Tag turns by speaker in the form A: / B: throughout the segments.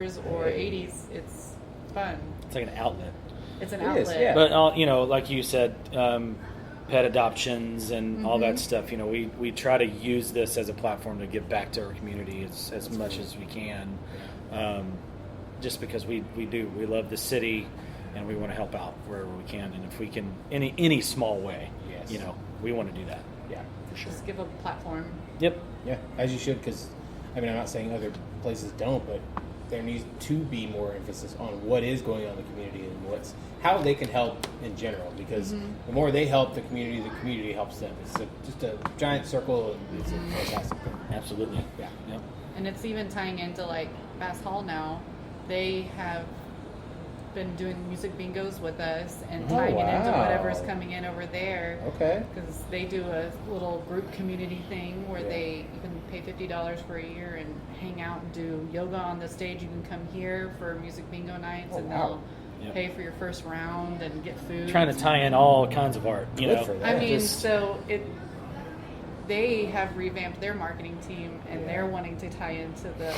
A: or 80s, it's fun.
B: It's like an outlet.
A: It's an
C: It
A: outlet.
C: is, yeah.
B: But like you said, pet adoptions and all that stuff. We try to use this as a platform to give back to our community as much as we can. Just because we love the city, and we want to help out wherever we can, and if we can any small way,
C: Yes.
B: we want to do that.
C: Yeah.
B: For sure.
A: Just give a platform.
B: Yep.
C: Yeah, as you should, because, I'm not saying other places don't, but there needs to be more emphasis on what is going on in the community and how they can help in general, because the more they help the community helps them. It's just a giant circle, and it's a fantastic thing.
B: Absolutely.
C: Yeah.
B: Yep.
A: And it's even tying into like Bass Hall now. They have been doing music bingos with us and tying it into
C: wow.
A: whatever's coming in over there.
C: Okay.
A: Because they do a little group community thing where you can pay $50 for a year and hang out and do yoga on the stage. You can come here for music bingo nights, and
C: wow.
A: they'll pay for your first round and get food.
B: Trying to tie in all kinds of art.
C: Good for that.
A: I mean,
B: Just-
A: they have revamped their marketing team, and they're wanting to tie into the,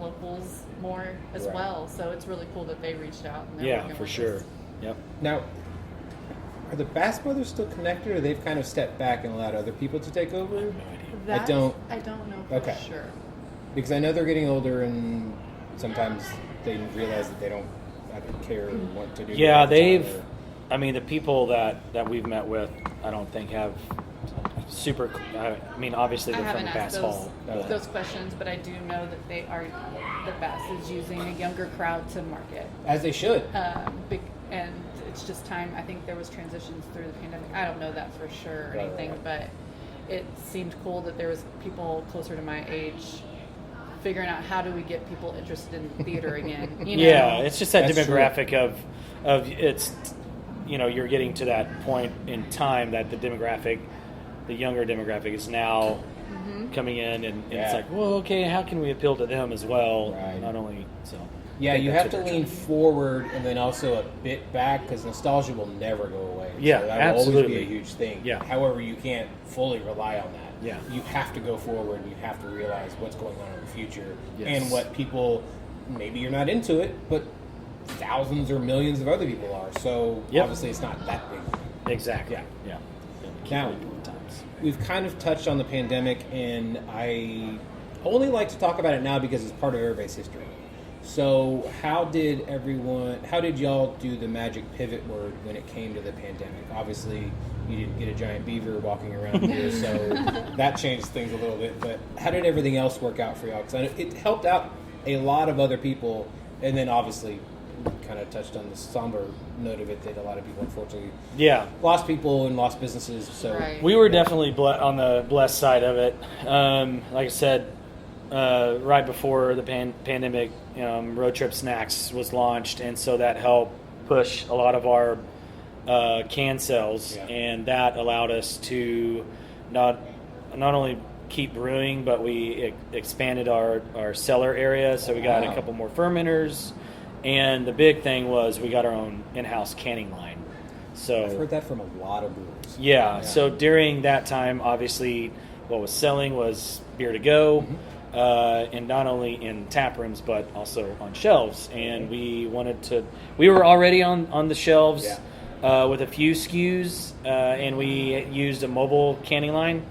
A: locals more as
C: Right.
A: well. So it's really cool that they reached out. And they're
B: Yeah,
A: working
B: for
A: with
B: sure.
A: us.
B: Yep.
C: Now, are the Bass Brothers still connected, or they've kind of stepped back and allowed other people to take over?
B: No idea.
A: That,
C: don't-
A: I don't know for
C: Okay.
A: sure.
C: Because I know they're getting older, and sometimes they realize that they don't care or want to do.
B: Yeah,
C: that all the time,
B: the people that we've met with, I don't think have super. Obviously
A: I
B: they're from
A: haven't
B: Bass
A: asked
B: Hall.
A: those questions, but I do know that the Bass is using a younger crowd to market.
C: as they should.
A: And it's just time. I think there was transitions through the pandemic. I don't know that for sure or
C: Right,
A: anything,
C: right.
A: but it seemed cool that there was people closer to my age figuring out how do we get people interested in theater again.
B: Yeah, it's just that
C: That's
B: demographic of it's you're getting to that point in time that the younger demographic is now coming in, and it's
C: Yeah.
B: like, well, okay, how can we appeal to them as well?
C: Right.
B: Not only so.
C: Yeah,
B: I think
C: you
B: that's
C: have to
B: what they're
C: lean
B: trying
C: forward and then also a bit back, because nostalgia will never go away.
B: Yeah,
C: so that will always
B: absolutely.
C: be a huge thing.
B: Yeah.
C: However, you can't fully rely on that.
B: Yeah.
C: You have to go forward, and you have to realize what's going on in the future
B: Yes.
C: and what people, maybe you're not into it, but thousands or millions of other people are. So
B: Yep.
C: obviously it's not that big.
B: Exactly.
C: Yeah.
B: Yeah.
C: Now-
B: Times.
C: We've kind of touched on the pandemic, and I only like to talk about it now because it's part of everybody's history. So how did y'all do the magic pivot word when it came to the pandemic? Obviously, you didn't get a giant beaver walking around here, so that changed things a little bit. But how did everything else work out for y'all? Because it helped out a lot of other people, and then obviously kind of touched on the somber note of it that a lot of people unfortunately
B: Yeah.
C: lost people and lost businesses. So
A: Right.
B: We were definitely on the blessed side of it. Like I said, right before the pandemic, Road Trip Snacks was launched, and so that helped push a lot of our can sales,
C: Yeah.
B: and that allowed us to not only keep brewing, but we expanded our cellar area, so we got a
C: Wow.
B: couple more fermenters, and the big thing was we got our own in-house canning line. So
C: I've heard that from a lot of brewers.
B: yeah, so during that time, obviously, what was selling was beer to go, and not only in tap rooms, but also on shelves. And we were already on the shelves with a few SKUs, and we used a mobile canning line.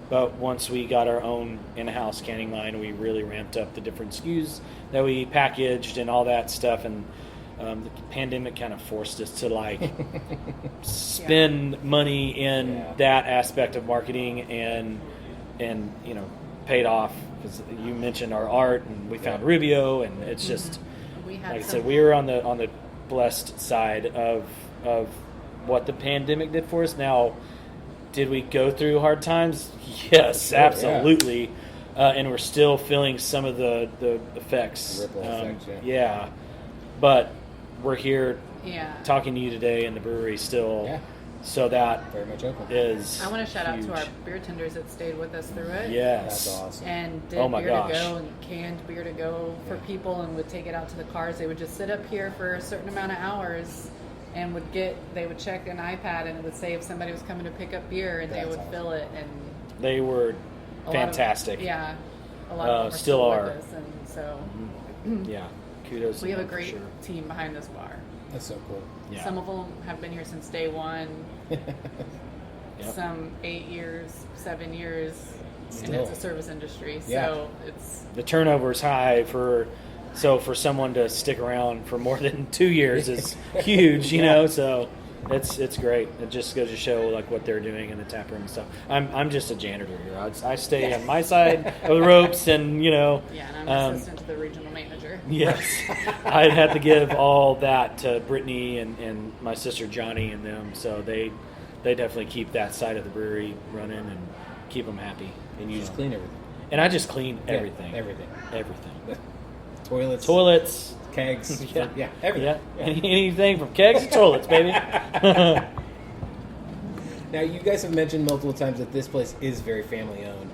B: But once we got our own in-house canning line, we really ramped up the different SKUs that we packaged and all that stuff. And the pandemic kind of forced us to spend money in that aspect of marketing, and paid off, because you mentioned our art, and we found Rubio, and it's just
A: We had
B: like I said, we were on the blessed side of what the pandemic did for us. Now, did we go through hard times? Yes,
C: Sure,
B: absolutely. And we're still feeling some of the effects.
C: The ripple effects,
B: yeah. But we're here
A: Yeah.
B: talking to you today in the brewery still.
C: Yeah.
B: So that
C: Very much open.
B: is
A: I want to shout out
B: huge.
A: to our beer tenders that stayed with us through it.
B: Yes.
C: That's awesome.
A: And did
B: Oh my
A: beer
B: gosh.
A: to go and canned beer to go for people, and would take it out to the cars. They would just sit up here for a certain amount of hours, and they would check an iPad, and it would say if somebody was coming to pick up beer, and they
C: That's
A: would
C: awesome.
A: fill it. And
B: They were
A: a lot of-
B: fantastic.
A: yeah, a lot of them
B: Still
A: still
B: are.
A: with us, and so
B: Yeah, kudos.
A: We
B: to
A: have a
B: them for
A: great
B: sure.
A: team behind this bar.
C: That's so cool.
B: Yeah.
A: Some of them have been here since day one.
B: Yep.
A: Some 8 years, 7 years, and
C: Still.
A: it's a service industry, so
C: Yeah.
A: it's
B: The turnover is high for someone to stick around for more than 2 years is huge, you know. So it's great. It just goes to show like what they're doing in the tap room and stuff. I'm just a janitor here. I stay on my side of the ropes, and you know.
A: yeah. And I'm assistant to the regional manager.
B: Yes, I'd have to give all that to Brittany and my sister Johnny and them. So they definitely keep that side of the brewery running and keep them happy.
C: And you just clean everything.
B: And I just clean everything.
C: Yeah, everything.
B: Everything.
C: Toilets,
B: Toilets.
C: kegs.
B: Yeah.
C: Everything.
B: Yeah. Anything from kegs to toilets, baby.
C: Now, you guys have mentioned multiple times that this place is very family owned.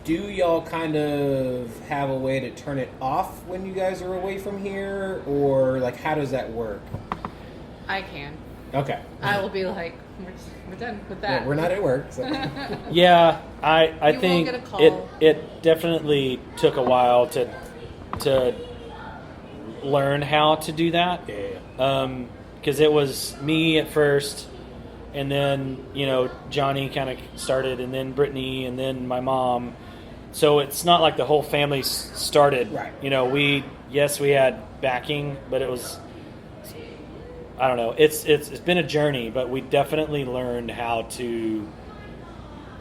C: Do y'all kind of have a way to turn it off when you guys are away from here? Or, like, how does that work?
A: I can.
C: Okay.
A: I will be like, we're done with that.
C: Yeah, we're not at work. So.
B: Yeah, I
A: You will
B: think
A: get a call.
B: it definitely took a while to learn how to do that.
C: Yeah.
B: Because it was me at first, and then you know Johnny kind of started, and then Brittany, and then my mom. So it's not like the whole family started.
C: Right.
B: You know, we had backing, but it was. I don't know. It's been a journey, but we definitely learned how to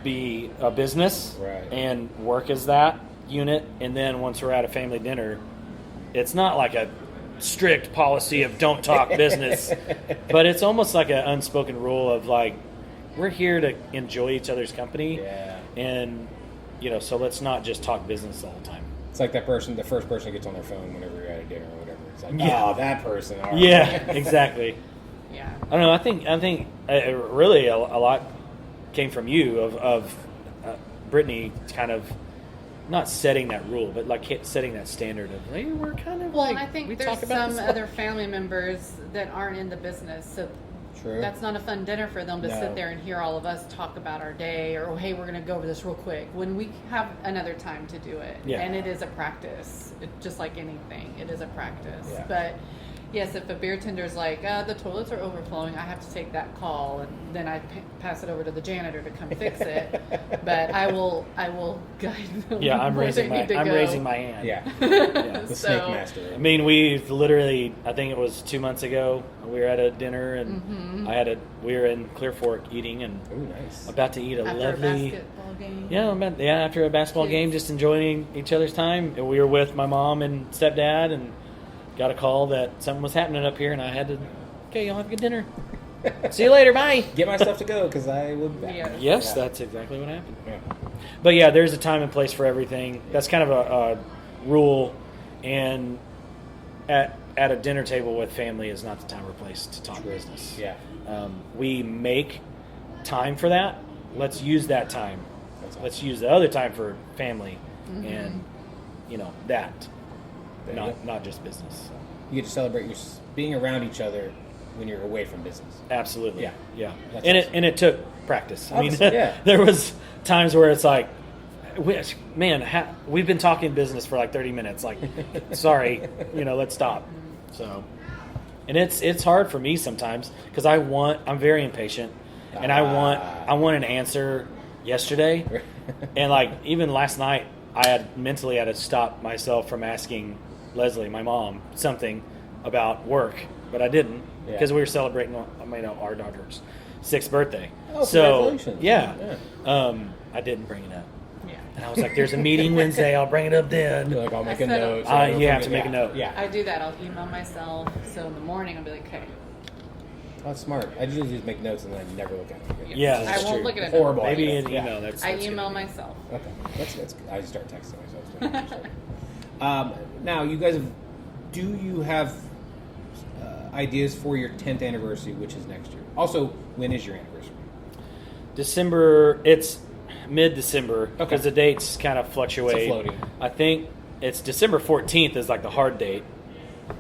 B: be a business
C: Right.
B: and work as that unit. And then once we're at a family dinner, it's not like a strict policy of don't talk business, but it's almost like an unspoken rule of like we're here to enjoy each other's company,
C: Yeah.
B: and you know, so let's not just talk business all the time.
C: It's like the first person who gets on their phone whenever you're at a dinner or whatever. It's like,
B: Yeah.
C: oh, that person. All right.
B: Yeah, exactly.
A: Yeah.
B: I don't know. I think really a lot came from you of Brittany kind of not setting that rule, but like setting that standard of hey, we're kind of
A: Well,
B: like
A: and I think
B: we
A: there's
B: talk about
A: some
B: this
A: other family members that aren't in the business, so
C: True.
A: that's not a fun dinner for them to
C: No.
A: sit there and hear all of us talk about our day, or oh, hey, we're going to go over this real quick, when we have another time to do it.
B: Yeah.
A: And it is a practice, just like anything, it is a practice.
C: Yeah.
A: But yes, if a beer tender's like, the toilets are overflowing, I have to take that call, and then I pass it over to the janitor to come fix it. But I will guide them.
B: Yeah, I'm
A: where
B: raising
A: they need to
B: I'm
A: go.
B: raising my hand.
C: Yeah.
B: Yeah.
C: The
A: So-
C: snake master.
B: I mean, we've literally, I think it was 2 months ago, we were at a dinner and
A: Mm-hmm.
B: we were in Clear Fork eating and
C: Ooh, nice.
B: about to eat a
A: After
B: lovely.
A: a basketball game.
B: After a basketball
A: Kids.
B: game, just enjoying each other's time. And we were with my mom and stepdad, and got a call that something was happening up here, and I had to. Okay, y'all have a good dinner. See you later. Bye.
C: Get my stuff to go because I will be back.
A: Yeah.
B: Yes,
C: Yeah.
B: that's exactly what happened.
C: Yeah.
B: But yeah, there's a time and place for everything. That's kind of a rule, and at a dinner table with family is not the time or place to talk business.
C: Yeah.
B: We make time for that. Let's use that time.
C: That's awesome.
B: Let's use the other time for family,
A: Mm-hmm.
B: and that,
C: There you go.
B: not just business. So.
C: You get to celebrate your being around each other when you're away from business.
B: Absolutely.
C: Yeah.
B: Yeah.
C: That's
B: And
C: awesome.
B: it took practice. I mean,
C: Obviously, yeah.
B: there was times where it's like, we've been talking business for like 30 minutes. Like, sorry, let's stop. So, and it's hard for me sometimes because I'm very impatient, and I want an answer yesterday. And like even last night, I had to stop myself from asking Leslie, my mom, something about work, but I didn't because we were celebrating our daughter's 6th birthday.
C: Oh,
B: so
C: congratulations.
B: yeah, I didn't bring it up.
A: Yeah.
B: And I was like, "There's a meeting Wednesday. I'll bring it up then."
C: You're like, I'll make a
A: I said-
C: note. so I don't
B: you have
C: forget.
B: to make a note.
C: Yeah.
A: I do that. I'll email myself. So in the morning, I'll be like, okay.
C: That's smart. I usually just make notes and then I never look at it again.
B: Yeah,
A: I
B: that's
A: won't
B: true.
A: look at it.
C: Horrible.
B: Maybe
C: idea.
B: an
C: Yeah.
B: email. That's
A: I
B: good.
A: email myself.
C: Okay, that's good. I just start texting myself. Now, you guys do you have ideas for your 10th anniversary, which is next year? Also, when is your anniversary?
B: December. It's mid-December because
C: Okay.
B: the dates kind of fluctuate.
C: It's floating.
B: I think it's December 14th is like the hard date,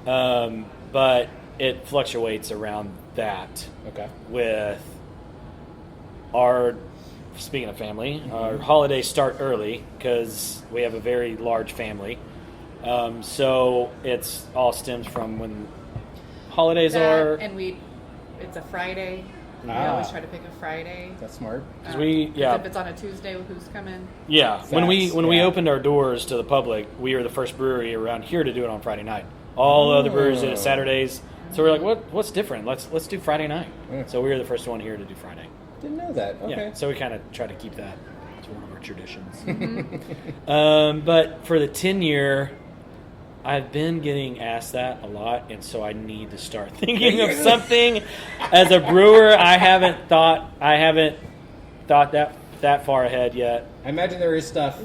B: but it fluctuates around that.
C: Okay.
B: With our, speaking of family, our holidays start early because we have a very large family. So it's all stems from when holidays are.
A: And it's a Friday. We
C: Ah.
A: always try to pick a Friday.
C: That's smart.
B: 'Cause
A: 'Cause if it's on a Tuesday, who's coming?
B: Yeah, when we
C: Facts,
B: opened our doors to the public, we were the first brewery around here to do it on Friday night. All the other breweries did it Saturdays. So we're like, what's different? Let's do Friday night.
C: Yeah.
B: So we were the first one here to do Friday.
C: Didn't know that. Okay.
B: Yeah, so we kind of try to keep that. It's one of our traditions.
A: Mm-hmm.
B: But for the 10-year, I've been getting asked that a lot, and so I need to start thinking of something. As a brewer, I haven't thought that far ahead yet.
C: I imagine there is stuff,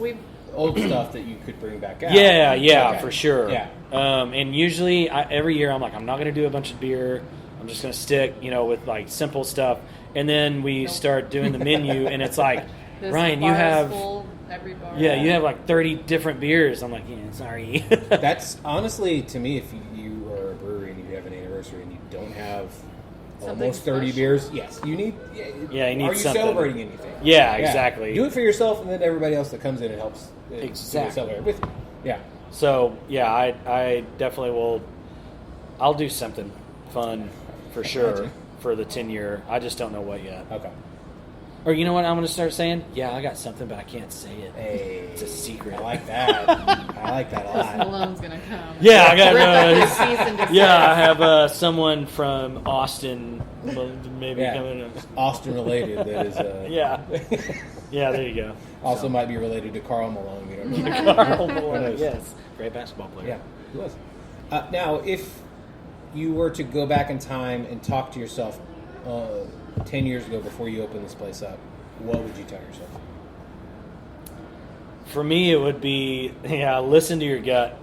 C: old stuff that you could bring back out.
B: Yeah,
C: Okay.
B: for sure.
C: Yeah.
B: And usually, every year, I'm like, I'm not going to do a bunch of beer. I'm just going to stick, with like simple stuff. And then we start doing the menu, and it's like,
A: This
B: Ryan,
A: bar
B: you
A: is
B: have,
A: full, every bar.
B: yeah, you have like 30 different beers. I'm like, yeah, sorry.
C: That's honestly, to me, if you are a brewery and you have an anniversary and you don't have
A: Something
C: almost 30
A: special.
C: beers, yes, you need.
B: Yeah, you need
C: Are you
B: something.
C: celebrating anything?
B: Yeah, exactly.
C: Do it for yourself, and then everybody else that comes in and helps
B: Exactly.
C: celebrate with you. Yeah.
B: So yeah, I definitely will. I'll do something fun for sure
C: Gotcha.
B: for the 10-year. I just don't know what yet.
C: Okay.
B: Or you know what I'm going to start saying? Yeah, I got something, but I can't say it.
C: Hey,
B: It's a secret.
C: I like that. I like that a lot.
A: Malone's gonna come.
B: Yeah, I got
A: Rip up his cease and desist.
B: Yeah, I have someone from Austin maybe
C: Yeah.
B: coming in.
C: Austin related. That is.
B: Yeah. Yeah, there you go.
C: Also might be related to Carl Malone. You don't know.
B: Carl
C: Who
B: Malone,
C: knows?
B: yes, great basketball player.
C: Yeah, he was. Now, if you were to go back in time and talk to yourself 10 years ago before you opened this place up, what would you tell yourself?
B: For me, it would be listen to your gut.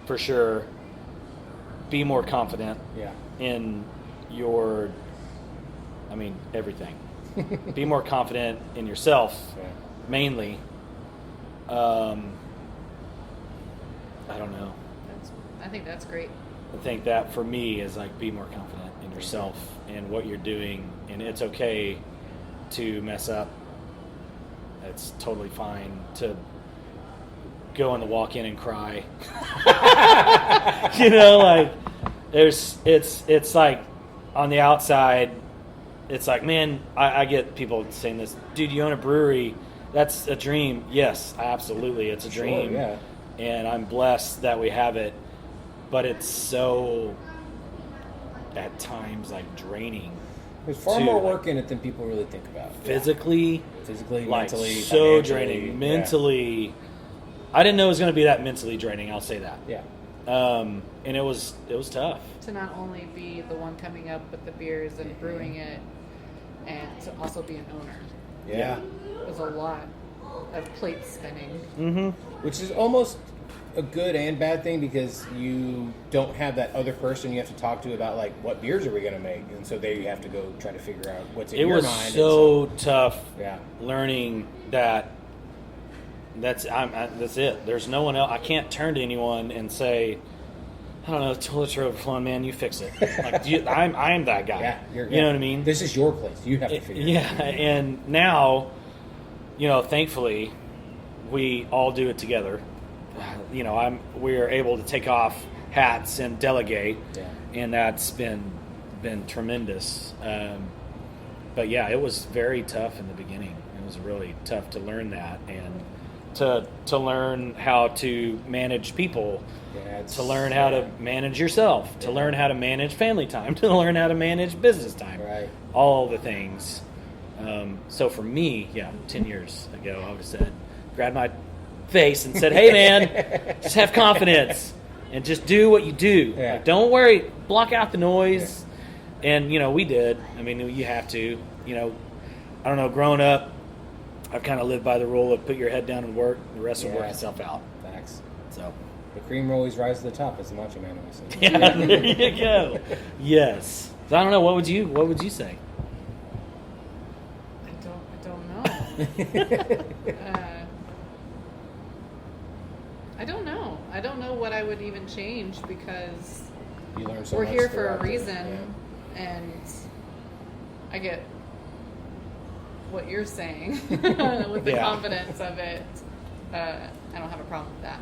B: For sure. Be more confident
C: Yeah.
B: in your, everything. Be more confident in yourself,
C: Yeah.
B: mainly. I don't know.
A: I think that's great.
B: I think that for me is like be more confident in yourself and what you're doing, and it's okay to mess up. It's totally fine to go in the walk-in and cry. Like it's like on the outside, it's like, man, I get people saying this, dude, you own a brewery, that's a dream. Yes, absolutely, it's a dream.
C: Sure, yeah.
B: And I'm blessed that we have it, but it's so at times like draining.
C: There's far
B: to,
C: more
B: like,
C: work in it than people really think about.
B: Physically,
C: Physically,
B: like
C: mentally,
B: so
C: financially,
B: draining. Mentally, I didn't know it was going to be that mentally draining. I'll say that.
C: Yeah.
B: And it was tough.
A: To not only be the one coming up with the beers and brewing it, and to also be an owner.
C: Yeah.
A: It was a lot of plate spinning.
B: Mm-hmm.
C: Which is almost a good and bad thing because you don't have that other person you have to talk to about like what beers are we going to make, and so there you have to go try to figure out what's in
B: It
C: your
B: was
C: mind.
B: so tough.
C: Yeah.
B: Learning that that's it. There's no one else. I can't turn to anyone and say, I don't know, the toilets are overflowing, man. You fix it. Like I'm that guy.
C: Yeah,
B: you know what I mean?
C: This is your place. You have to figure it out.
B: And now, thankfully, we all do it together. We're able to take off hats and delegate, and that's been tremendous. But yeah, it was very tough in the beginning. It was really tough to learn that and to learn how to manage people. To learn how to manage yourself, to learn how to manage family time, to learn how to manage business time.
C: Right.
B: All the things. So for me, 10 years ago, I would have said, grabbed my face and said, hey man, just have confidence and just do what you do.
C: Yeah.
B: Like, don't worry, block out the noise. Yeah. And, we did. I mean, you have to. I don't know, growing up, I've kind of lived by the rule of put your head down and work, the rest will work itself out.
C: Facts.
B: So.
C: The cream will always rise to the top, as the Macho Man always says.
B: Yeah, there you go. Yes. So I don't know. What would you say?
A: I don't know. I don't know. I don't know what I would even change because
C: You learn so
A: we're
C: much
A: here for a
C: throughout the-
A: reason, and I get what you're saying with the confidence of it. I don't have a problem with that.